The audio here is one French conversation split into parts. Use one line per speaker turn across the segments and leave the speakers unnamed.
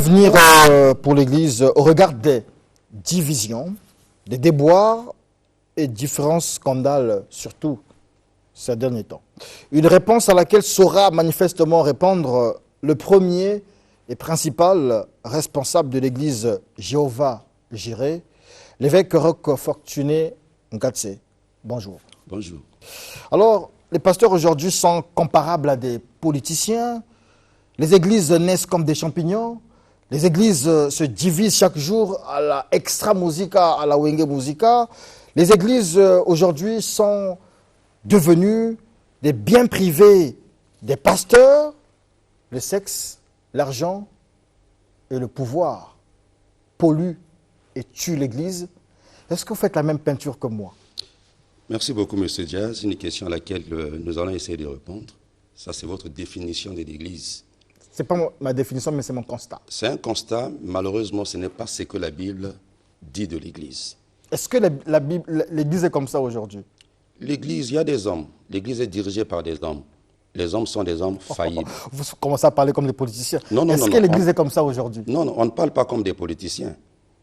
L'avenir pour l'Église au regard des divisions, des déboires et différents scandales, surtout ces derniers temps. Une réponse à laquelle saura manifestement répondre le premier et principal responsable de l'Église Jéhovah Jireh, l'évêque Roch Fortuné Ngatse. Bonjour.
Bonjour.
Alors, les pasteurs aujourd'hui sont comparables à des politiciens. Les églises naissent comme des champignons. Les églises se divisent chaque jour à la extra musica, à la wenge musica. Les églises aujourd'hui sont devenues des biens privés des pasteurs. Le sexe, l'argent et le pouvoir polluent et tuent l'église. Est-ce que vous faites la même peinture que moi?
Merci beaucoup, M. Diaz. C'est une question à laquelle nous allons essayer de répondre. Ça, c'est votre définition de l'Église.
Ce n'est pas ma définition, mais c'est mon constat.
C'est un constat. Malheureusement, ce n'est pas ce que la Bible dit de l'Église.
Est-ce que l'Église est comme ça aujourd'hui?
L'Église, il y a des hommes. L'Église est dirigée par des hommes. Les hommes sont des hommes faillibles.
Vous commencez à parler comme des politiciens.
Non,
Est-ce que l'Église est comme ça aujourd'hui?
Non, non, on ne parle pas comme des politiciens.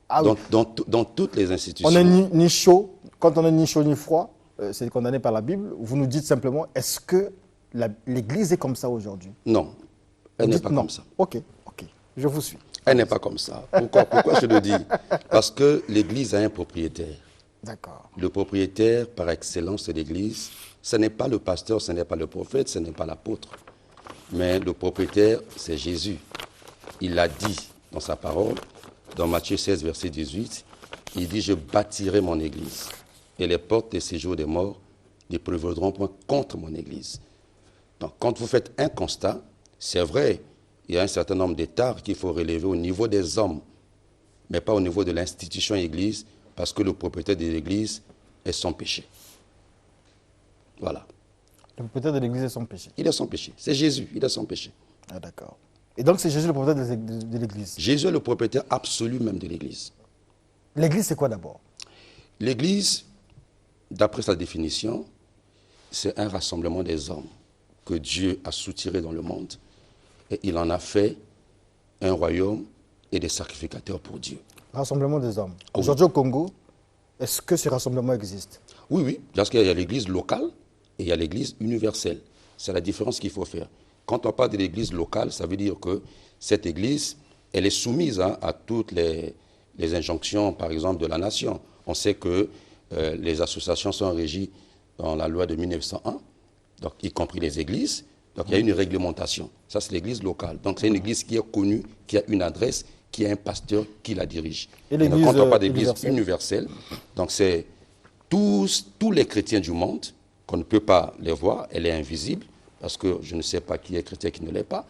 Ah oui.
Dans toutes les institutions.
On n'est ni chaud. Quand on n'est ni chaud ni froid, c'est condamné par la Bible. Vous nous dites simplement, est-ce que l'Église est comme ça aujourd'hui?
Non, elle n'est pas comme ça.
Ok, je vous suis.
Elle n'est pas comme ça. Pourquoi je le dis? Parce que l'Église a un propriétaire.
D'accord.
Le propriétaire par excellence de l'Église, ce n'est pas le pasteur, ce n'est pas le prophète, ce n'est pas l'apôtre. Mais le propriétaire, c'est Jésus. Il l'a dit dans sa parole, dans Matthieu 16, verset 18, il dit « Je bâtirai mon Église, et les portes des séjours des morts ne prévaudront point contre mon Église. » Donc, quand vous faites un constat, c'est vrai, il y a un certain nombre d'états qu'il faut relever au niveau des hommes, mais pas au niveau de l'institution Église, parce que le propriétaire de l'Église est sans péché. Voilà.
Le propriétaire de l'Église est sans péché.
Il est sans péché. C'est Jésus, il est sans péché.
Ah, d'accord. Et donc c'est Jésus le propriétaire de l'Église.
Jésus est le propriétaire absolu même de l'Église.
L'Église, c'est quoi d'abord?
L'Église, d'après sa définition, c'est un rassemblement des hommes que Dieu a soutiré dans le monde. Et il en a fait un royaume et des sacrificateurs pour Dieu.
Rassemblement des hommes.
Oui.
Aujourd'hui au Congo, est-ce que ce rassemblement existe?
Oui, oui, parce qu'il y a l'Église locale et il y a l'Église universelle. C'est la différence qu'il faut faire. Quand on parle de l'Église locale, ça veut dire que cette Église, elle est soumise à toutes les injonctions, par exemple, de la nation. On sait que les associations sont régies dans la loi de 1901, donc, y compris les églises. Donc, il y a une réglementation. Ça, c'est l'Église locale. Donc, c'est une Église qui est connue, qui a une adresse, qui a un pasteur qui la dirige.
Et l'Église
quand on parle d'Église universelle, donc c'est tous les chrétiens du monde, qu'on ne peut pas les voir, elle est invisible, parce que je ne sais pas qui est chrétien, qui ne l'est pas,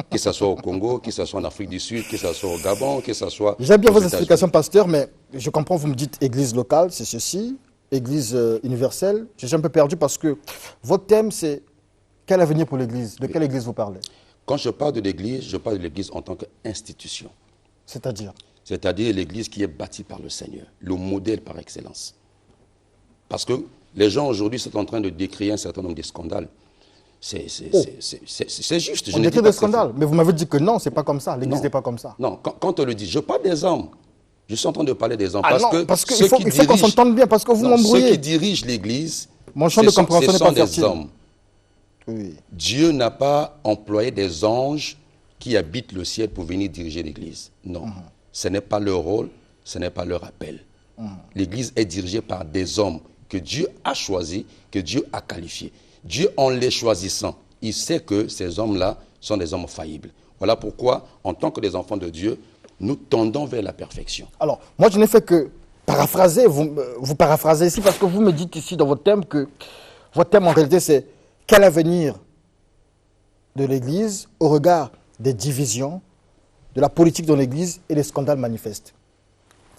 que ce soit au Congo, que ce soit en Afrique du Sud, que ce soit au Gabon, que ce soit...
J'aime bien vos explications, pasteur, mais je comprends, vous me dites Église locale, c'est ceci, Église universelle. Je suis un peu perdu parce que votre thème, c'est quel avenir pour l'Église? De quelle Église vous parlez?
Quand je parle de l'Église, je parle de l'Église en tant qu'institution.
C'est-à-dire?
C'est-à-dire l'Église qui est bâtie par le Seigneur, le modèle par excellence. Parce que les gens aujourd'hui sont en train de décrire un certain nombre de scandales. C'est juste.
On décrit des scandales, mais vous m'avez dit que non, c'est pas comme ça. L'Église n'est pas comme ça.
Non, quand on le dit, je parle des hommes. Je suis en train de parler des hommes.
Ah parce qu'il faut qu'on s'entende bien, parce que vous m'embrouillez.
Ceux qui dirigent l'Église,
mon champ de compréhension n'est pas
des
fertile.
hommes.
Oui.
Dieu n'a pas employé des anges qui habitent le ciel pour venir diriger l'Église. Non, ce n'est pas leur rôle, ce n'est pas leur appel. L'Église est dirigée par des hommes que Dieu a choisis, que Dieu a qualifiés. Dieu, en les choisissant, il sait que ces hommes-là sont des hommes faillibles. Voilà pourquoi, en tant que des enfants de Dieu, nous tendons vers la perfection.
Alors, moi, je n'ai fait que paraphraser. Vous paraphrasez ici parce que vous me dites ici dans votre thème que votre thème, en réalité, c'est quel avenir de l'Église au regard des divisions, de la politique dans l'Église et des scandales manifestes.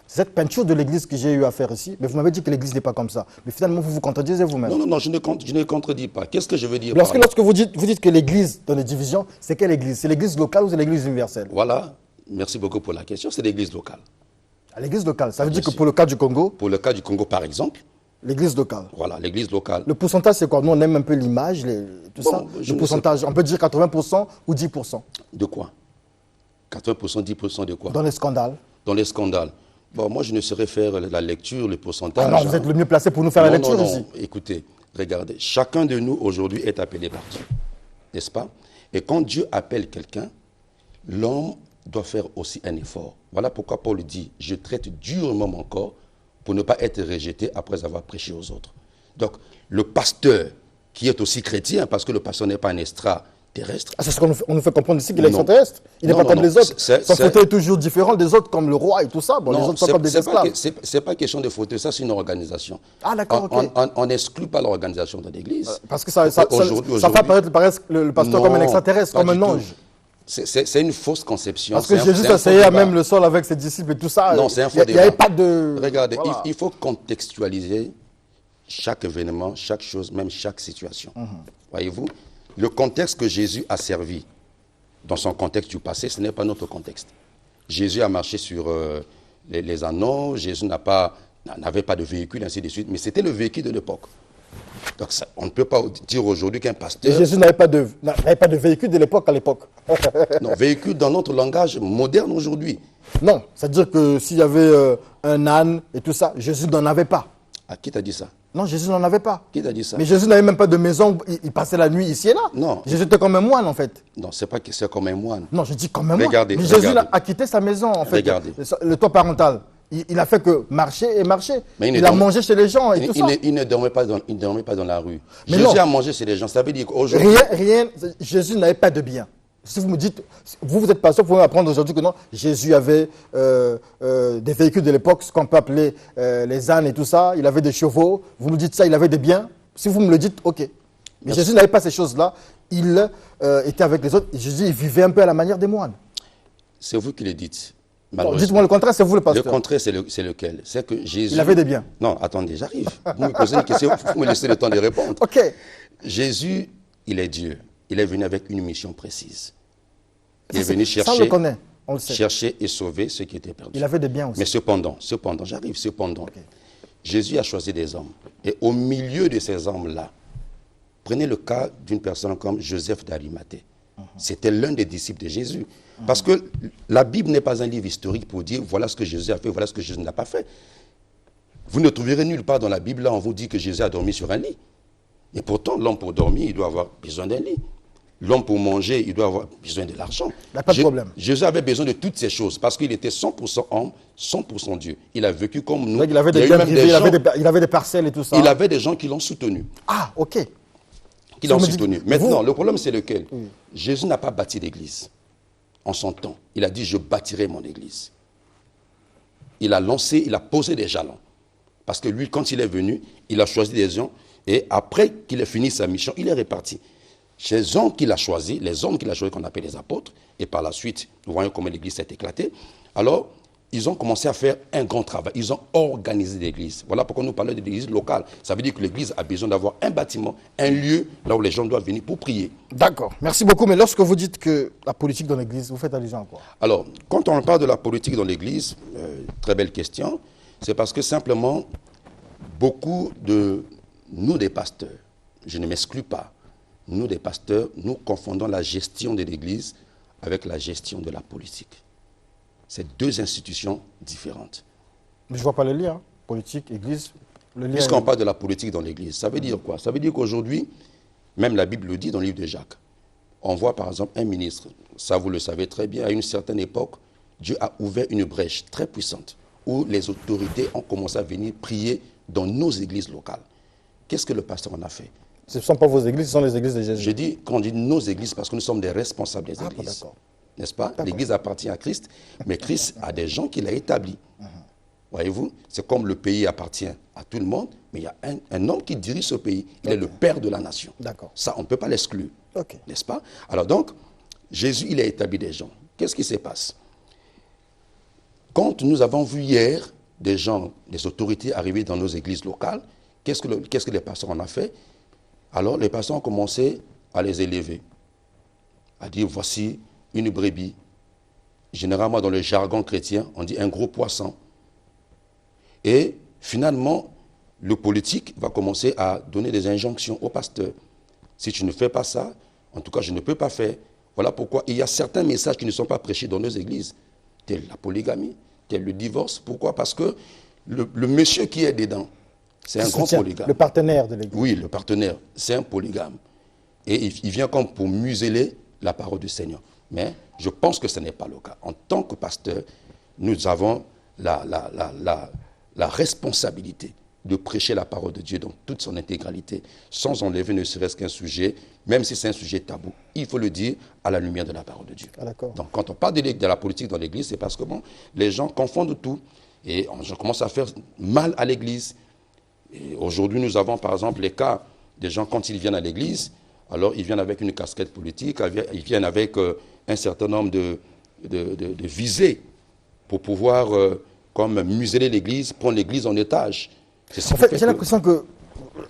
C'est cette peinture de l'Église que j'ai eu à faire ici, mais vous m'avez dit que l'Église n'est pas comme ça. Mais finalement, vous vous contredisez vous-même.
Non, non, non, je ne contredis pas. Qu'est-ce que je veux dire
Lorsque vous dites que l'Église dans les divisions, c'est quelle Église? C'est l'Église locale ou c'est l'Église universelle?
Voilà, merci beaucoup pour la question, c'est l'Église locale.
L'Église locale, ça veut dire que pour le cas du Congo?
Pour le cas du Congo, par exemple.
L'église locale.
Voilà, l'église locale.
Le pourcentage, c'est quoi? Nous, on aime un peu l'image, tout ça. Le pourcentage, on peut dire 80% ou 10%.
De quoi? 80%, 10% de quoi?
Dans les scandales.
Dans les scandales. Bon, moi, je ne saurais faire la lecture, le pourcentage.
Ah non, vous êtes le mieux placé pour nous faire la lecture
non.
ici.
Écoutez, regardez, chacun de nous aujourd'hui est appelé par Dieu, n'est-ce pas? Et quand Dieu appelle quelqu'un, l'homme doit faire aussi un effort. Voilà pourquoi Paul dit, je traite durement mon corps pour ne pas être rejeté après avoir prêché aux autres. Donc, le pasteur, qui est aussi chrétien, parce que le pasteur n'est pas un extraterrestre.
Ah, c'est ce qu'on nous fait comprendre ici, qu'il est extraterrestre. Il n'est pas comme les autres. Son fauteuil est toujours différent des autres, comme le roi et tout ça. Bon, les autres sont comme des esclaves.
C'est pas question de fauteuil, ça c'est une organisation.
Ah d'accord, ok.
On n'exclut pas l'organisation de l'Église.
Parce que ça fait apparaître le pasteur comme un extraterrestre, comme un ange.
C'est une fausse conception.
Parce que Jésus s'asseyait à même le sol avec ses disciples et tout ça.
Non, c'est un faux débat.
Il n'y avait pas de...
Regardez, voilà. Il faut contextualiser chaque événement, chaque chose, même chaque situation. Voyez-vous, le contexte que Jésus a servi dans son contexte du passé, ce n'est pas notre contexte. Jésus a marché sur les anneaux, Jésus n'avait pas de véhicule, ainsi de suite, mais c'était le véhicule de l'époque. Donc ça, on ne peut pas dire aujourd'hui qu'un pasteur...
Et Jésus n'avait pas de véhicule de l'époque à l'époque.
Non, véhicule dans notre langage moderne aujourd'hui.
Non, c'est-à-dire que s'il y avait un âne et tout ça, Jésus n'en avait pas.
Ah, qui t'a dit ça?
Non, Jésus n'en avait pas.
Qui t'a dit ça?
Mais Jésus n'avait même pas de maison, il passait la nuit ici et là.
Non.
Jésus était comme un moine en fait.
Non, c'est pas que c'est comme un moine.
Non, je dis comme un moine.
Regardez,
mais Jésus a quitté sa maison en fait.
Regardez.
Le toit parental. Il a fait que marcher et marcher.
Mais
il a mangé chez les gens et tout ça.
Il ne dormait pas dans la rue.
Mais
Jésus
non.
a mangé chez les gens. Ça veut dire qu'aujourd'hui...
Rien, Jésus n'avait pas de bien. Si vous me dites, vous êtes pasteur, vous pouvez m'apprendre aujourd'hui que non, Jésus avait des véhicules de l'époque, ce qu'on peut appeler les ânes et tout ça, il avait des chevaux, vous me dites ça, il avait des biens. Si vous me le dites, ok. Mais
Merci.
Jésus n'avait pas ces choses-là, il était avec les autres, et Jésus, il vivait un peu à la manière des moines.
C'est vous qui le dites.
Dites-moi le contraire, c'est vous le pasteur.
Le contraire, c'est lequel? C'est que Jésus...
Il avait des biens.
Non, attendez, j'arrive. Vous me posez une question, vous me laissez le temps de répondre.
Ok.
Jésus, il est Dieu. Il est venu avec une mission précise. Il est
Ça,
venu
ça, on le connaît, on le
chercher,
sait.
chercher et sauver ceux qui étaient perdus.
Il avait des biens aussi.
Mais cependant, j'arrive, Jésus a choisi des hommes. Et au milieu de ces hommes-là, prenez le cas d'une personne comme Joseph d'Arimathée. C'était l'un des disciples de Jésus. Parce que la Bible n'est pas un livre historique pour dire voilà ce que Jésus a fait, voilà ce que Jésus n'a pas fait. Vous ne trouverez nulle part dans la Bible, là, on vous dit que Jésus a dormi sur un lit. Et pourtant, l'homme pour dormir, il doit avoir besoin d'un lit. L'homme pour manger, il doit avoir besoin de l'argent.
Il n'y a pas de problème.
Jésus avait besoin de toutes ces choses parce qu'il était 100% homme, 100% Dieu. Il a vécu comme nous.
Il avait des biens privés, il avait des parcelles et tout ça.
Il avait des gens qui l'ont soutenu.
Ah, ok.
Qui l'ont soutenu. Maintenant, le problème, c'est lequel? Jésus n'a pas bâti l'église en son temps. Il a dit, je bâtirai mon église. Il a lancé, il a posé des jalons. Parce que lui, quand il est venu, il a choisi des gens. Et après qu'il ait fini sa mission, il est reparti. Chez les hommes qu'il a choisis, qu'on appelle les apôtres, et par la suite, nous voyons comment l'église s'est éclatée. Alors, ils ont commencé à faire un grand travail. Ils ont organisé l'église. Voilà pourquoi nous parlons de l'église locale. Ça veut dire que l'église a besoin d'avoir un bâtiment, un lieu là où les gens doivent venir pour prier.
D'accord. Merci beaucoup. Mais lorsque vous dites que la politique dans l'église, vous faites allusion à quoi?
Alors, quand on parle de la politique dans l'église, très belle question, c'est parce que simplement, beaucoup de nous, des pasteurs, je ne m'exclus pas, nous, des pasteurs, nous confondons la gestion de l'église avec la gestion de la politique. C'est deux institutions différentes.
Mais je ne vois pas le lien. Politique, église, le lien.
Puisqu'on parle de la politique dans l'église, ça veut dire quoi? Ça veut dire qu'aujourd'hui, même la Bible le dit dans le livre de Jacques, on voit par exemple un ministre, ça vous le savez très bien, à une certaine époque, Dieu a ouvert une brèche très puissante où les autorités ont commencé à venir prier dans nos églises locales. Qu'est-ce que le pasteur en a fait?
Ce ne sont pas vos églises, ce sont les églises de Jésus.
Je dis qu'on dit nos églises parce que nous sommes des responsables des églises. N'est-ce pas? L'église appartient à Christ, mais Christ a des gens qu'il a établis. Voyez-vous? C'est comme le pays appartient à tout le monde, mais il y a un homme qui dirige ce pays. Il est le père de la nation. Ça, on ne peut pas l'exclure. N'est-ce pas? Alors donc, Jésus, il a établi des gens. Qu'est-ce qui se passe? Quand nous avons vu hier des gens, des autorités arriver dans nos églises locales, qu'est-ce que les pasteurs en ont fait? Alors les pasteurs ont commencé à les élever, à dire voici une brebis. Généralement dans le jargon chrétien, on dit un gros poisson. Et finalement, le politique va commencer à donner des injonctions aux pasteurs. Si tu ne fais pas ça, en tout cas je ne peux pas faire. Voilà pourquoi il y a certains messages qui ne sont pas prêchés dans nos églises, tels la polygamie, tel le divorce. Pourquoi? Parce que le monsieur qui est dedans, c'est un grand polygame.
Le partenaire de l'église.
Oui, le partenaire, c'est un polygame. Et il vient comme pour museler la parole du Seigneur. Mais je pense que ce n'est pas le cas. En tant que pasteur, nous avons la responsabilité de prêcher la parole de Dieu dans toute son intégralité, sans enlever ne serait-ce qu'un sujet, même si c'est un sujet tabou. Il faut le dire à la lumière de la parole de Dieu.
Ah,
donc quand on parle de la politique dans l'église, c'est parce que bon, les gens confondent tout. Et on commence à faire mal à l'église. Aujourd'hui, nous avons par exemple les cas des gens quand ils viennent à l'église, alors ils viennent avec une casquette politique, ils viennent avec un certain nombre de visées pour pouvoir comme museler l'église, prendre l'église en otage.
En fait, j'ai l'impression que,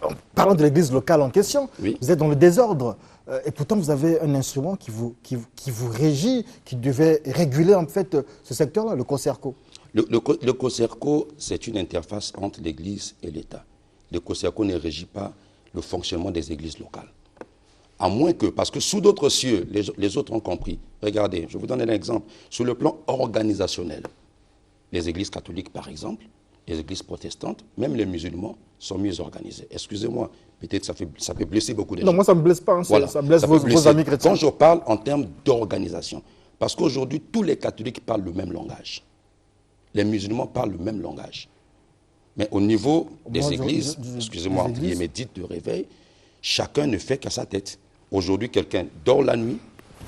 en parlant de l'église locale en question,
oui,
vous êtes dans le désordre. Et pourtant, vous avez un instrument qui vous régit, qui devait réguler en fait ce secteur-là, le COSERCO.
Le COSERCO, c'est une interface entre l'église et l'État. Le COSERCO ne régit pas le fonctionnement des églises locales. À moins que, parce que sous d'autres cieux, les autres ont compris. Regardez, je vous donne un exemple. Sur le plan organisationnel, les églises catholiques, par exemple, les églises protestantes, même les musulmans, sont mieux organisés. Excusez-moi, peut-être ça peut blesser beaucoup de gens.
Non, moi ça ne me blesse pas, hein,
voilà,
ça blesse vos amis chrétiens.
Quand je parle en termes d'organisation, parce qu'aujourd'hui, tous les catholiques parlent le même langage. Les musulmans parlent le même langage. Mais au niveau des églises, excusez-moi, entre guillemets, dites de réveil, chacun ne fait qu'à sa tête. Aujourd'hui, quelqu'un dort la nuit,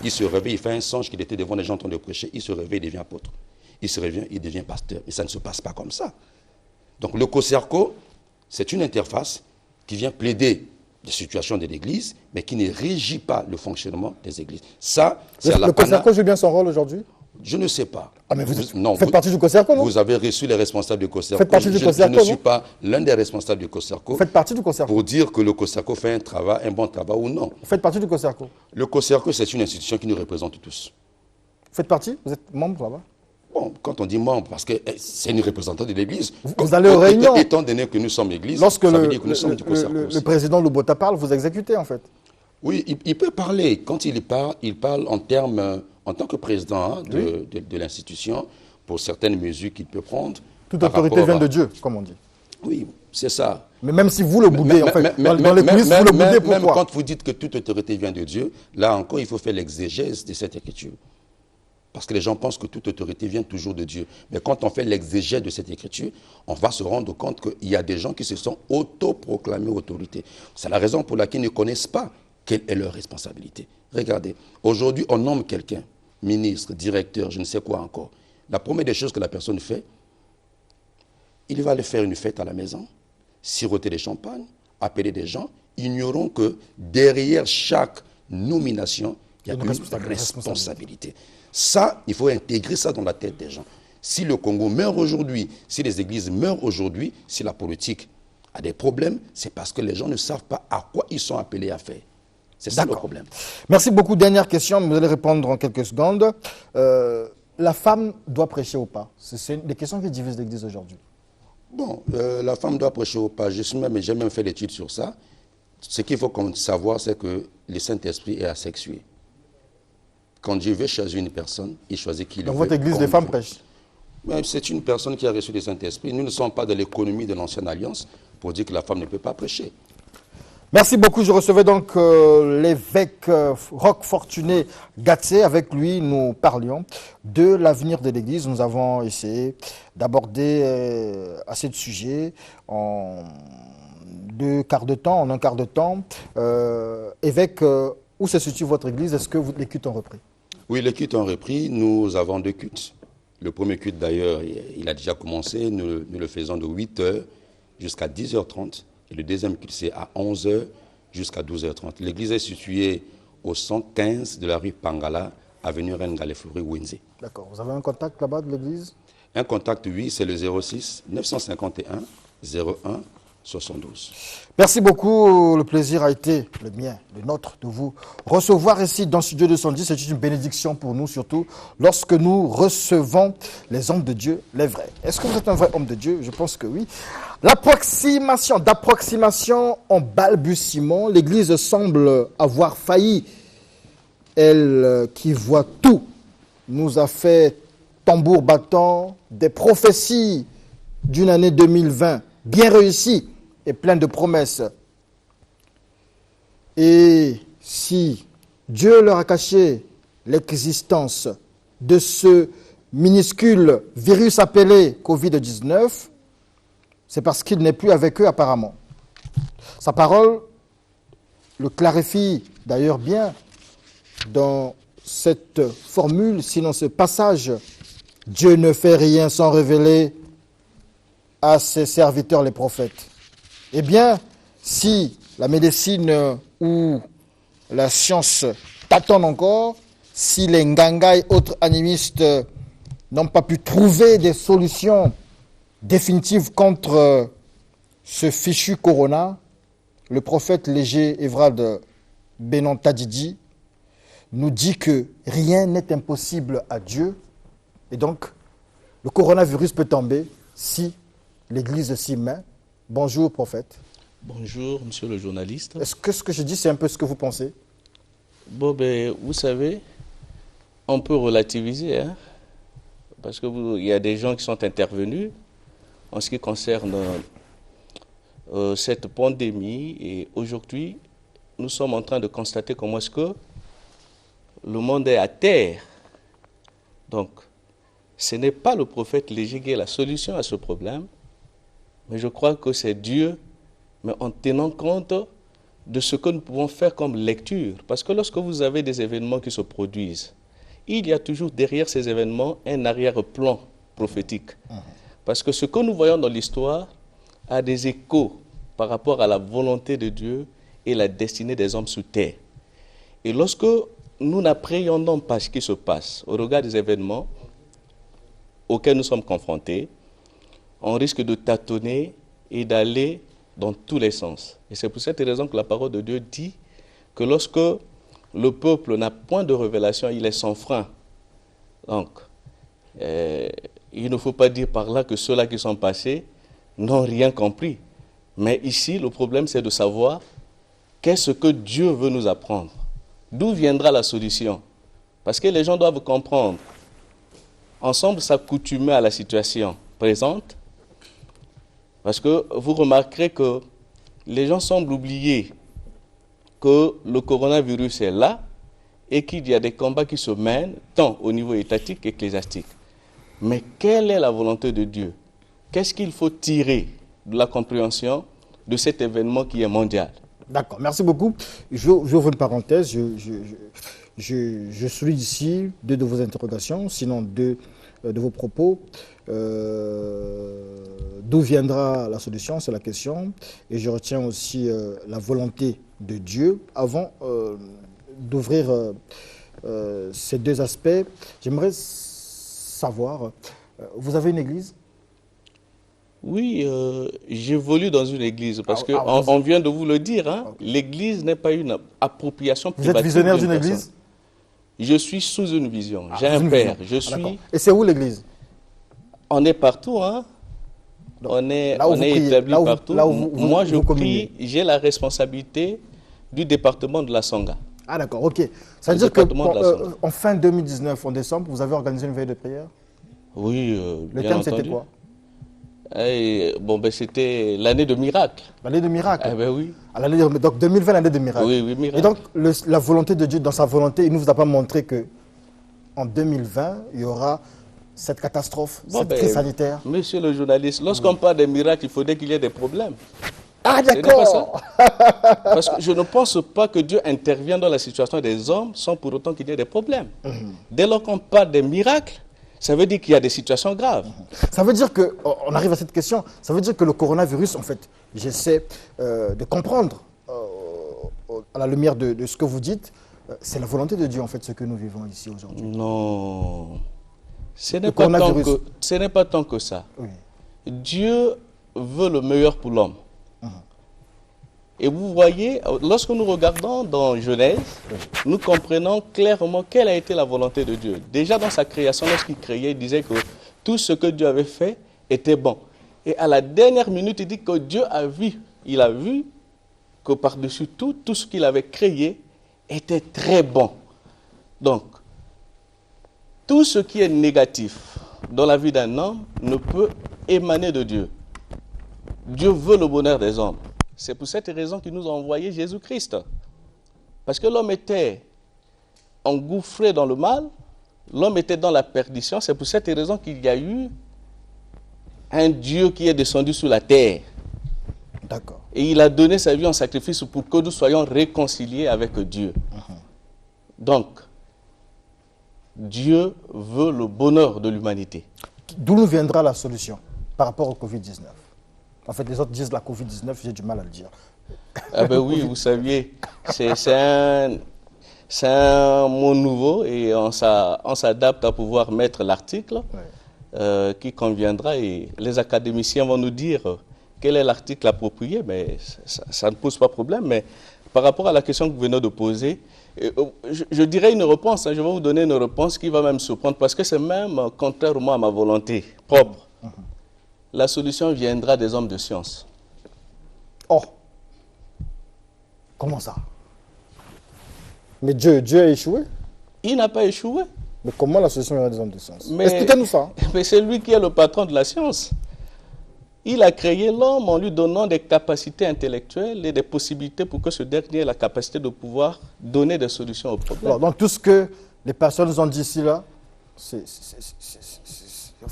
il se réveille, il fait un songe qu'il était devant les gens en train de prêcher, il se réveille, il devient apôtre. Il se réveille, il devient pasteur. Mais ça ne se passe pas comme ça. Donc le COSERCO, c'est une interface qui vient plaider des situations de l'Église, mais qui ne régit pas le fonctionnement des églises. Ça, c'est
le COSERCO joue bien son rôle aujourd'hui?
Je ne sais pas.
Ah, mais vous faites partie du COSERCO, non?
Vous avez reçu les responsables du COSERCO.
Faites partie du COSERCO,
je ne suis pas l'un des responsables du COSERCO.
Faites partie du COSERCO.
Pour dire que le COSERCO fait un bon travail ou non.
Vous faites partie du COSERCO.
Le COSERCO, c'est une institution qui nous représente tous.
Vous faites partie? Vous êtes membre là-bas?
Bon, quand on dit membre, parce que c'est une représentante de l'Église.
Vous allez aux réunions.
Étant donné que nous sommes l'Église,
lorsque
ça veut dire que nous sommes du COSERCO.
Le président Lobota parle, vous exécutez en fait.
Oui, il peut parler. Quand il parle en termes, en tant que président de l'institution, pour certaines mesures qu'il peut prendre.
Toute autorité vient de Dieu, comme on dit.
Oui, c'est ça.
Mais même si vous le boudez, en fait, dans les coulisses, vous le boudez, pourquoi?
Même quand vous dites que toute autorité vient de Dieu, là encore, il faut faire l'exégèse de cette écriture. Parce que les gens pensent que toute autorité vient toujours de Dieu. Mais quand on fait l'exégèse de cette écriture, on va se rendre compte qu'il y a des gens qui se sont autoproclamés autorité. C'est la raison pour laquelle ils ne connaissent pas quelle est leur responsabilité. Regardez, aujourd'hui, on nomme quelqu'un, ministre, directeur, je ne sais quoi encore. La première des choses que la personne fait, il va aller faire une fête à la maison, siroter des champagnes, appeler des gens, ignorant que derrière chaque nomination, il y a une responsabilité. Ça, il faut intégrer ça dans la tête des gens. Si le Congo meurt aujourd'hui, si les églises meurent aujourd'hui, si la politique a des problèmes, c'est parce que les gens ne savent pas à quoi ils sont appelés à faire. C'est ça le problème.
Merci beaucoup. Dernière question, vous allez répondre en quelques secondes. La femme doit prêcher ou pas? C'est des questions qui divisent l'Église aujourd'hui.
Bon, la femme doit prêcher ou pas? J'ai même fait l'étude sur ça. Ce qu'il faut savoir, c'est que le Saint-Esprit est asexué. Quand Dieu veut choisir une personne, il choisit qui le veut.
Dans votre église, les femmes prêchent?
C'est une personne qui a reçu le Saint-Esprit. Nous ne sommes pas dans l'économie de l'Ancienne Alliance pour dire que la femme ne peut pas prêcher.
Merci beaucoup. Je recevais donc l'évêque Roch Fortuné Gatsé. Avec lui, nous parlions de l'avenir de l'Église. Nous avons essayé d'aborder assez de sujets en un quart de temps. Évêque, où se situe votre Église? Est-ce que les cultes ont repris? Oui,
les cultes ont repris. Nous avons 2 cultes. Le premier culte, d'ailleurs, il a déjà commencé. Nous le faisons de 8h jusqu'à 10h30. Et le deuxième culte, c'est à 11h jusqu'à 12h30. L'église est située au 115 de la rue Pangala, avenue Reine-Galefourie, Wenze. D'accord. Vous avez un contact là-bas de l'église? Un contact, oui, c'est le 06 951 01 72. Merci beaucoup. Le plaisir a été le mien, le nôtre, de vous recevoir ici dans Studio 210. C'est une bénédiction pour nous, surtout lorsque nous recevons les hommes de Dieu, les vrais. Est-ce que vous êtes un vrai homme de Dieu? Je pense que oui. D'approximation en balbutiement, l'Église semble avoir failli
elle qui voit tout, nous a fait tambour battant des prophéties d'une année 2020 bien réussie et pleine de promesses. Et si Dieu leur a caché l'existence de ce minuscule virus appelé Covid-19, c'est parce qu'il n'est plus avec eux apparemment. Sa parole le clarifie d'ailleurs bien dans cette formule, sinon ce passage. Dieu ne fait rien sans révéler à ses serviteurs les prophètes. Eh bien, si la médecine ou la science tâtonnent encore, si les Nganga et autres animistes n'ont pas pu trouver des solutions définitives contre ce fichu corona, le prophète léger Evrard Benon Tadidi nous dit que rien n'est impossible à Dieu. Et donc, le coronavirus peut tomber si l'Église s'y met. Bonjour, prophète.
Bonjour, monsieur le journaliste.
Est-ce que ce que je dis, c'est un peu ce que vous pensez?
Bon, ben, vous savez, on peut relativiser, hein, parce qu'il y a des gens qui sont intervenus en ce qui concerne cette pandémie. Et aujourd'hui, nous sommes en train de constater comment est-ce que le monde est à terre. Donc, ce n'est pas le prophète léger qui est la solution à ce problème, mais je crois que c'est Dieu, mais en tenant compte de ce que nous pouvons faire comme lecture. Parce que lorsque vous avez des événements qui se produisent, il y a toujours derrière ces événements un arrière-plan prophétique. Parce que ce que nous voyons dans l'histoire a des échos par rapport à la volonté de Dieu et la destinée des hommes sous terre. Et lorsque nous n'appréhendons pas ce qui se passe au regard des événements auxquels nous sommes confrontés, on risque de tâtonner et d'aller dans tous les sens. Et c'est pour cette raison que la parole de Dieu dit que lorsque le peuple n'a point de révélation, il est sans frein. Donc, il ne faut pas dire par là que ceux-là qui sont passés n'ont rien compris. Mais ici, le problème, c'est de savoir qu'est-ce que Dieu veut nous apprendre. D'où viendra la solution? Parce que les gens doivent comprendre. Ensemble, s'accoutumer à la situation présente. Parce que vous remarquerez que les gens semblent oublier que le coronavirus est là et qu'il y a des combats qui se mènent tant au niveau étatique qu'ecclésiastique. Mais quelle est la volonté de Dieu? Qu'est-ce qu'il faut tirer de la compréhension de cet événement qui est mondial?
D'accord, merci beaucoup. J'ouvre une parenthèse. Je suis ici deux de vos interrogations, sinon deux de vos propos. D'où viendra la solution? C'est la question. Et je retiens aussi la volonté de Dieu. Avant d'ouvrir ces deux aspects, j'aimerais savoir, vous avez une église?
Oui, j'évolue dans une église parce qu'on vient de vous le dire. Hein, okay. L'église n'est pas une appropriation privative.
Vous êtes visionnaire d'une église?
Je suis sous une vision. J'ai un père.
Et c'est où l'église?
On est partout. Hein. Donc, on est établi partout. Moi, je prie. J'ai la responsabilité du département de la Songa.
Ah d'accord, ok. Ça veut dire qu'en fin 2019, en décembre, vous avez organisé une veille de prière?
Oui,
le thème, c'était quoi?
C'était l'année de miracle.
L'année de miracle?
Eh ben oui.
Donc 2020, l'année de miracle.
Oui, miracle.
Et donc, la volonté de Dieu, dans sa volonté, il ne vous a pas montré qu'en 2020, il y aura cette catastrophe, cette crise sanitaire?
Monsieur le journaliste, lorsqu'on parle des miracles, il faudrait qu'il y ait des problèmes.
Ah d'accord.
Parce que je ne pense pas que Dieu intervienne dans la situation des hommes sans pour autant qu'il y ait des problèmes. Dès lors qu'on parle des miracles, ça veut dire qu'il y a des situations graves.
Ça veut dire que, on arrive à cette question, ça veut dire que le coronavirus, en fait, j'essaie de comprendre à la lumière de ce que vous dites, c'est la volonté de Dieu, en fait, ce que nous vivons ici aujourd'hui.
Non, ce n'est pas tant que ça. Oui. Dieu veut le meilleur pour l'homme. Et vous voyez, lorsque nous regardons dans Genèse, nous comprenons clairement quelle a été la volonté de Dieu. Déjà dans sa création, lorsqu'il créait, il disait que tout ce que Dieu avait fait était bon. Et à la dernière minute, il dit que Dieu a vu, il a vu que par-dessus tout ce qu'il avait créé était très bon. Donc, tout ce qui est négatif dans la vie d'un homme ne peut émaner de Dieu. Dieu veut le bonheur des hommes. C'est pour cette raison qu'il nous a envoyé Jésus-Christ. Parce que l'homme était engouffré dans le mal, l'homme était dans la perdition. C'est pour cette raison qu'il y a eu un Dieu qui est descendu sur la terre.
D'accord.
Et il a donné sa vie en sacrifice pour que nous soyons réconciliés avec Dieu. Donc, Dieu veut le bonheur de l'humanité.
D'où nous viendra la solution par rapport au Covid-19? En fait, les autres disent la Covid-19, j'ai du mal à le dire.
Ah ben oui, vous saviez, c'est un mot nouveau et on s'adapte à pouvoir mettre l'article qui conviendra et les académiciens vont nous dire quel est l'article approprié, mais ça ne pose pas problème. Mais par rapport à la question que vous venez de poser, je dirais une réponse, je vais vous donner une réponse qui va même surprendre parce que c'est même contrairement à ma volonté propre. La solution viendra des hommes de science.
Oh, comment ça? Mais Dieu a échoué?
Il n'a pas échoué.
Mais comment la solution viendra des hommes de science?
Mais-
Expliquez-nous ça.
Mais c'est lui qui est le patron de la science. Il a créé l'homme en lui donnant des capacités intellectuelles et des possibilités pour que ce dernier ait la capacité de pouvoir donner des solutions aux problèmes.
Alors, donc tout ce que les personnes nous ont dit ici, là,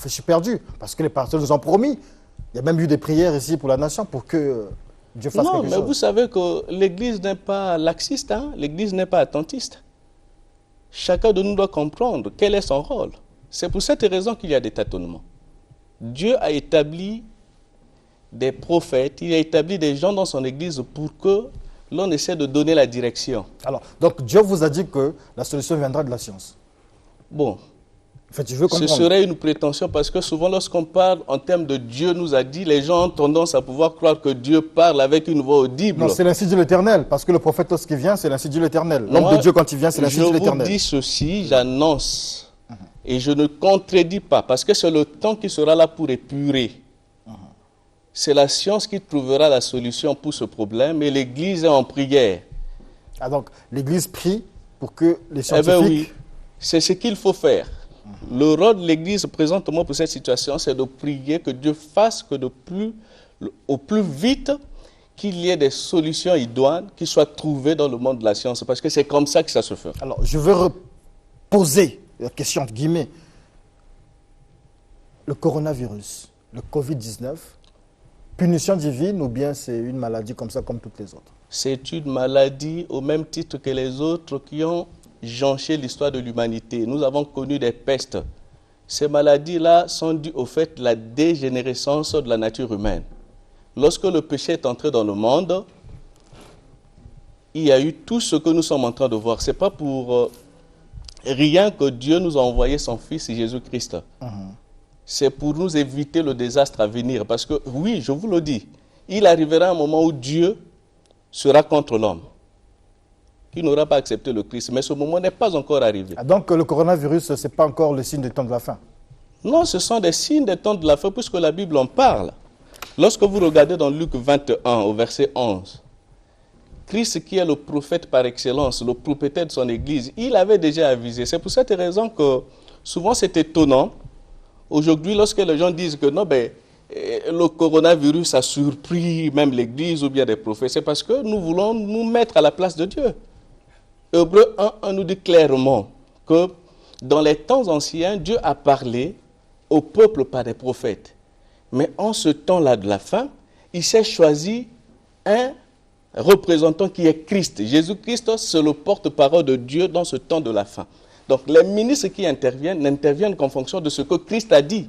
je suis perdu. Parce que les personnes nous ont promis. Il y a même eu des prières ici pour la nation pour que Dieu fasse
Non,
quelque
mais
chose.
vous savez que l'Église n'est pas laxiste, hein? L'Église n'est pas attentiste. Chacun de nous doit comprendre quel est son rôle. C'est pour cette raison qu'il y a des tâtonnements. Dieu a établi des prophètes, il a établi des gens dans son Église pour que l'on essaie de donner la direction.
Alors, donc Dieu vous a dit que la solution viendra de la science.
Bon,
En fait, je veux
ce
comprendre.
serait une prétention parce que souvent lorsqu'on parle en termes de Dieu nous a dit, les gens ont tendance à pouvoir croire que Dieu parle avec une voix audible.
Non, c'est l'ainsi dit l'Éternel, parce que le prophète, lorsqu'il vient, c'est l'ainsi dit l'Éternel. L'homme
Moi,
de Dieu, quand il vient, c'est l'ainsi dit
Je vous
l'Éternel.
dis ceci, j'annonce, et je ne contredis pas, parce que c'est le temps qui sera là pour épurer. C'est la science qui trouvera la solution pour ce problème, et l'Église est en prière.
Ah, donc, l'Église prie pour que les
Eh
scientifiques...
bien oui, c'est ce qu'il faut faire. Le rôle de l'Église présentement pour cette situation, c'est de prier que Dieu fasse que au plus vite qu'il y ait des solutions idoines qui soient trouvées dans le monde de la science, parce que c'est comme ça que ça se fait.
Alors, je veux reposer la question, entre guillemets. Le coronavirus, le Covid-19, punition divine ou bien c'est une maladie comme ça, comme toutes les autres?
C'est une maladie au même titre que les autres qui ont jonché l'histoire de l'humanité. Nous avons connu des pestes. Ces maladies-là sont dues au fait de la dégénérescence de la nature humaine. Lorsque le péché est entré dans le monde, il y a eu tout ce que nous sommes en train de voir. Ce n'est pas pour rien que Dieu nous a envoyé son Fils Jésus-Christ. C'est pour nous éviter le désastre à venir. Parce que, oui, je vous le dis, il arrivera un moment où Dieu sera contre l'homme, qui n'aura pas accepté le Christ. Mais ce moment n'est pas encore arrivé.
Ah, donc, le coronavirus, ce n'est pas encore le signe des temps de la fin?
Non, ce sont des signes des temps de la fin, puisque la Bible en parle. Lorsque vous regardez dans Luc 21, au verset 11, Christ, qui est le prophète par excellence, le propriétaire de son Église, il avait déjà avisé. C'est pour cette raison que souvent c'est étonnant. Aujourd'hui, lorsque les gens disent que non, le coronavirus a surpris même l'Église ou bien des prophètes, c'est parce que nous voulons nous mettre à la place de Dieu. Hébreux 1 nous dit clairement que dans les temps anciens, Dieu a parlé au peuple par des prophètes. Mais en ce temps-là de la fin, il s'est choisi un représentant qui est Christ. Jésus-Christ, c'est le porte-parole de Dieu dans ce temps de la fin. Donc les ministres qui interviennent n'interviennent qu'en fonction de ce que Christ a dit.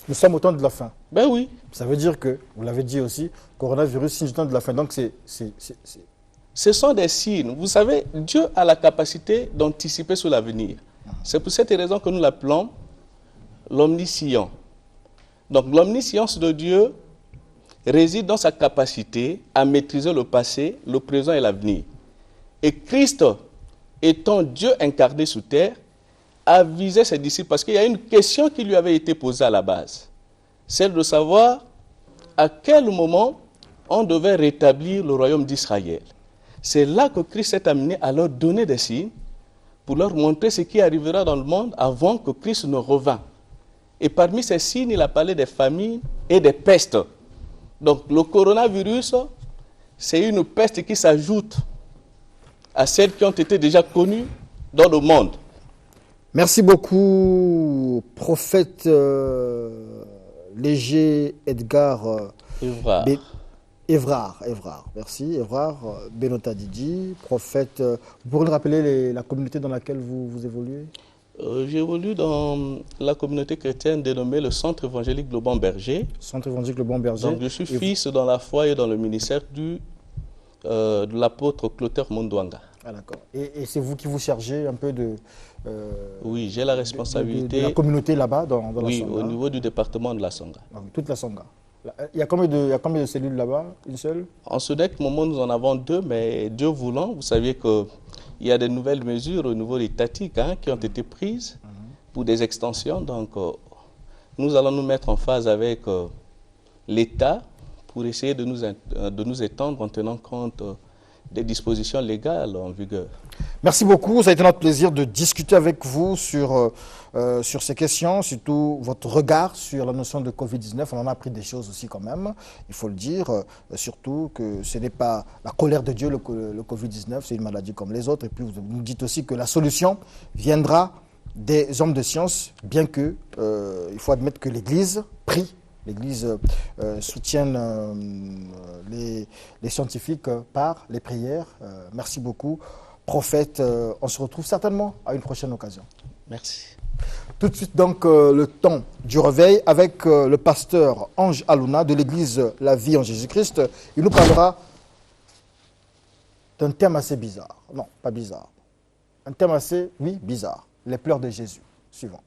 Nous sommes au temps de la fin.
Ben oui.
Ça veut dire que, vous l'avez dit aussi, coronavirus, signe du temps de la fin. Donc,
Ce sont des signes. Vous savez, Dieu a la capacité d'anticiper sur l'avenir. C'est pour cette raison que nous l'appelons l'omniscient. Donc l'omniscience de Dieu réside dans sa capacité à maîtriser le passé, le présent et l'avenir. Et Christ, étant Dieu incarné sous terre, avisait ses disciples parce qu'il y a une question qui lui avait été posée à la base. Celle de savoir à quel moment on devait rétablir le royaume d'Israël. C'est là que Christ est amené à leur donner des signes pour leur montrer ce qui arrivera dans le monde avant que Christ ne revint. Et parmi ces signes, il a parlé des famines et des pestes. Donc le coronavirus, c'est une peste qui s'ajoute à celles qui ont été déjà connues dans le monde.
Merci beaucoup, prophète Léger Edgar Évrard. Merci, Évrard Benota Didi, prophète. Vous pourriez nous rappeler la communauté dans laquelle vous évoluez?
J'évolue dans la communauté chrétienne dénommée le Centre évangélique Le Bon Berger.
Centre évangélique Le Bon Berger.
Donc je suis fils dans la foi et dans le ministère de l'apôtre Clotaire Mondouanga.
Ah, d'accord. Et c'est vous qui vous chargez un peu de...
oui, j'ai la responsabilité...
De la communauté là-bas, dans la Songa.
Oui, au niveau du département de la Songa.
Ah, oui, toute la Songa. Il y a combien de cellules là-bas? Une seule?
En ce moment, nous en avons 2, mais Dieu voulant, vous saviez qu'il y a des nouvelles mesures au niveau étatique qui ont été prises pour des extensions. Donc, nous allons nous mettre en phase avec l'État pour essayer de nous étendre en tenant compte des dispositions légales en vigueur.
Merci beaucoup. Ça a été notre plaisir de discuter avec vous sur ces questions, surtout votre regard sur la notion de Covid-19. On en a appris des choses aussi quand même, il faut le dire, surtout que ce n'est pas la colère de Dieu, le Covid-19, c'est une maladie comme les autres. Et puis vous nous dites aussi que la solution viendra des hommes de science, bien que il faut admettre que l'Église prie. L'Église soutienne les scientifiques par les prières. Merci beaucoup. Prophète, on se retrouve certainement à une prochaine occasion.
Merci.
Tout de suite, donc, le temps du réveil avec le pasteur Ange Alouna de l'Église La Vie en Jésus-Christ. Il nous parlera d'un thème assez bizarre. Non, pas bizarre. Un thème assez, oui, bizarre. Les pleurs de Jésus. Suivant.